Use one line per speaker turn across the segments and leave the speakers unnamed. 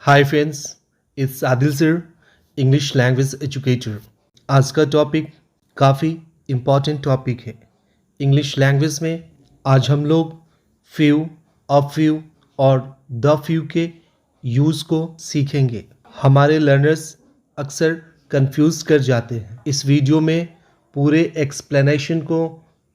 Hi friends, it's Adil sir, English language educator. आज का topic काफ़ी इम्पॉर्टेंट टॉपिक है। इंग्लिश लैंग्वेज में आज हम लोग फ्यू, अ फ्यू और द फ्यू के यूज़ को सीखेंगे। हमारे लर्नर्स अक्सर कंफ्यूज कर जाते हैं। इस वीडियो में पूरे एक्सप्लेनेशन को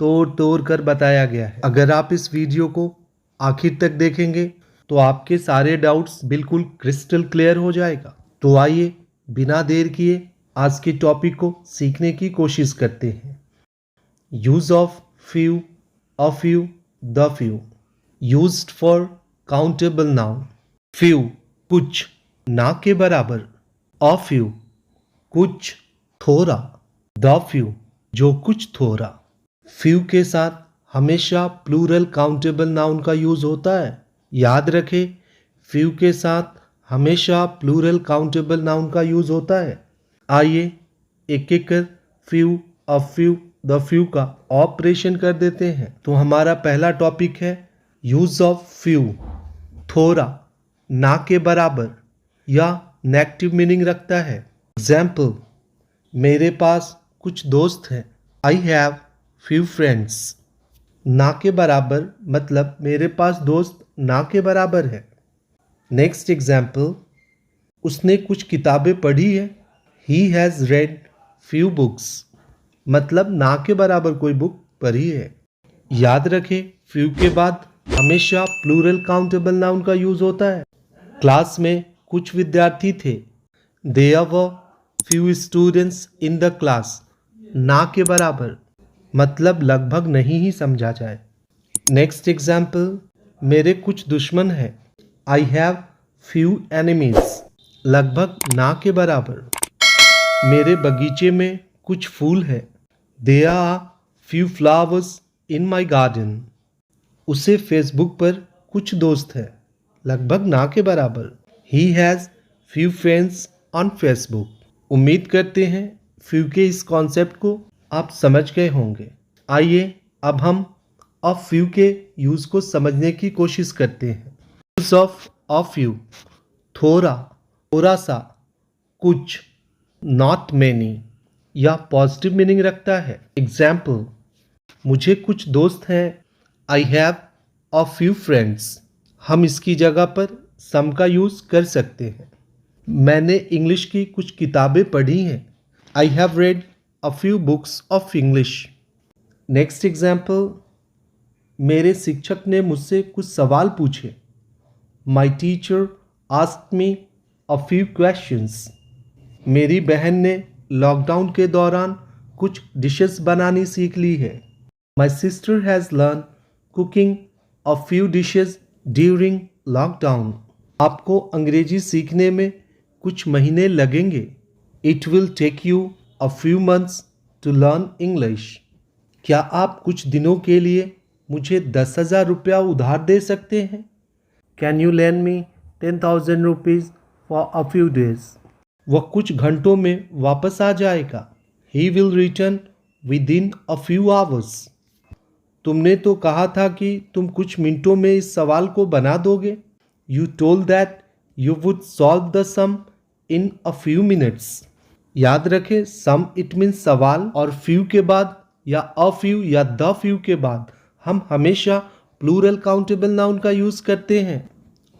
तोड़ तोड़ कर बताया गया है। अगर आप इस वीडियो को आखिर तक देखेंगे तो आपके सारे डाउट्स बिल्कुल क्रिस्टल क्लियर हो जाएगा। तो आइए बिना देर किए आज के टॉपिक को सीखने की कोशिश करते हैं। Use of few, a few, the few. Used for countable noun. Few कुछ, ना के बराबर। अ फ्यू कुछ, थोड़ा। द फ्यू जो कुछ थोड़ा। फ्यू के साथ हमेशा प्लूरल काउंटेबल नाउन का यूज होता है। याद रखें, फ्यू के साथ हमेशा प्लूरल काउंटेबल नाउन का यूज होता है। आइए एक एक कर few, a few, the few का ऑपरेशन कर देते हैं। तो हमारा पहला टॉपिक है यूज ऑफ फ्यू। थोड़ा, ना के बराबर या नेगेटिव मीनिंग रखता है। एग्जाम्पल, मेरे पास कुछ दोस्त हैं। I have few friends. ना के बराबर मतलब मेरे पास दोस्त ना के बराबर है। नेक्स्ट एग्जाम्पल, उसने कुछ किताबें पढ़ी है। He has red few books मतलब ना के बराबर कोई बुक पढ़ी है। याद रखें, फ्यू के बाद हमेशा प्लूरल काउंटेबल नाउन का यूज होता है। क्लास में कुछ विद्यार्थी थे। There were few students in the class. ना के बराबर मतलब लगभग नहीं ही समझा जाए। नेक्स्ट एग्जाम्पल, मेरे कुछ दुश्मन हैं। आई हैव फ्यू एनिमीज लगभग ना के बराबर। मेरे बगीचे में कुछ फूल है। There are few flowers in my garden. उसे फेसबुक पर कुछ दोस्त है लगभग ना के बराबर। He has few friends on Facebook. उम्मीद करते हैं फ्यू के इस कॉन्सेप्ट को आप समझ गए होंगे। आइए अब हम अ फ्यू के यूज़ को समझने की कोशिश करते हैं। Use of a few. थोड़ा, थोड़ा सा, कुछ, नॉट मैनी या पॉजिटिव मीनिंग रखता है। एग्जाम्पल, मुझे कुछ दोस्त हैं। I have a few friends. हम इसकी जगह पर सम का यूज़ कर सकते हैं। मैंने इंग्लिश की कुछ किताबें पढ़ी हैं। I have read a few books of English. Next example, मेरे शिक्षक ने मुझसे कुछ सवाल पूछे। My teacher asked me a few questions. मेरी बहन ने लॉकडाउन के दौरान कुछ डिशेस बनानी सीख ली है। My sister has learn cooking a few dishes during lockdown. आपको अंग्रेजी सीखने में कुछ महीने लगेंगे। It will take you a few months to learn English. क्या आप कुछ दिनों के लिए मुझे 10,000 रुपया उधार दे सकते हैं? Can you lend me 10,000 rupees for a few days. वह कुछ घंटों में वापस आ जाएगा। He will return with in a few hours. तुमने तो कहा था कि तुम कुछ मिनटों में इस सवाल को बना दोगे। You told that you would solve the sum in a few minutes. याद रखें, सम इट मीन्स सवाल और फ्यू के बाद या अ फ्यू या द फ्यू के बाद हम हमेशा प्लूरल काउंटेबल नाउन का यूज करते हैं।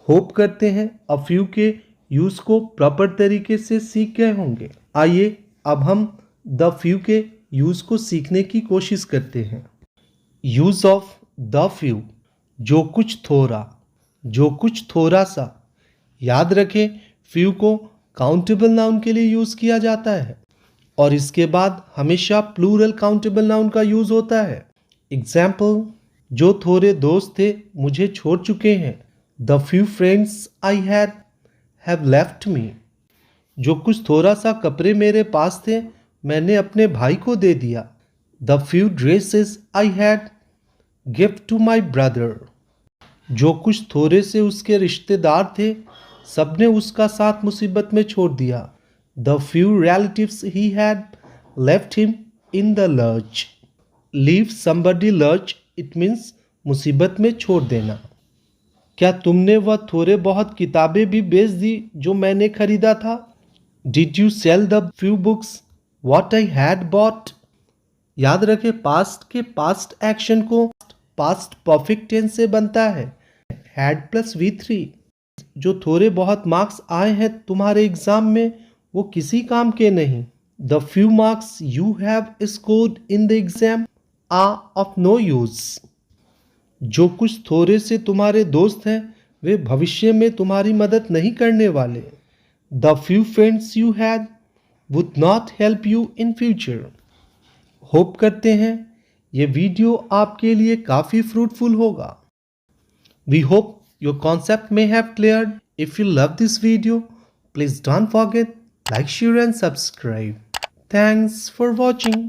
होप करते हैं अ फ्यू के यूज को प्रॉपर तरीके से सीख गए होंगे। आइए अब हम द फ्यू के यूज को सीखने की कोशिश करते हैं। यूज ऑफ द फ्यू, जो कुछ थोड़ा, जो कुछ थोड़ा सा। याद रखें, फ्यू को काउंटेबल नाउन के लिए यूज किया जाता है और इसके बाद हमेशा प्लूरल काउंटेबल नाउन का यूज होता है। एग्जाम्पल, जो थोड़े दोस्त थे मुझे छोड़ चुके हैं। The few friends I had have left me. जो कुछ थोड़ा सा कपड़े मेरे पास थे मैंने अपने भाई को दे दिया। The few dresses I had gift to my brother. जो कुछ थोड़े से उसके रिश्तेदार थे सबने उसका साथ मुसीबत में छोड़ दिया। The few relatives he had left him in the lurch. Leave somebody lurch it means मुसीबत में छोड़ देना। क्या तुमने वह थोड़े बहुत किताबें भी बेच दी जो मैंने खरीदा था? Did you sell the few books what I had bought? याद रखें, पास्ट के पास्ट एक्शन को पास्ट परफेक्ट टेंस से बनता है हैड प्लस V3। जो थोड़े बहुत मार्क्स आए हैं तुम्हारे एग्जाम में वो किसी काम के नहीं। The few marks you have scored in the exam are of no use. जो कुछ थोड़े से तुम्हारे दोस्त हैं वे भविष्य में तुम्हारी मदद नहीं करने वाले। The few friends you had would not help you in future. Hope करते हैं ये वीडियो आपके लिए काफ़ी फ्रूटफुल होगा। We hope your concept may have cleared. If you love this video, please don't forget like, share and subscribe. Thanks for watching.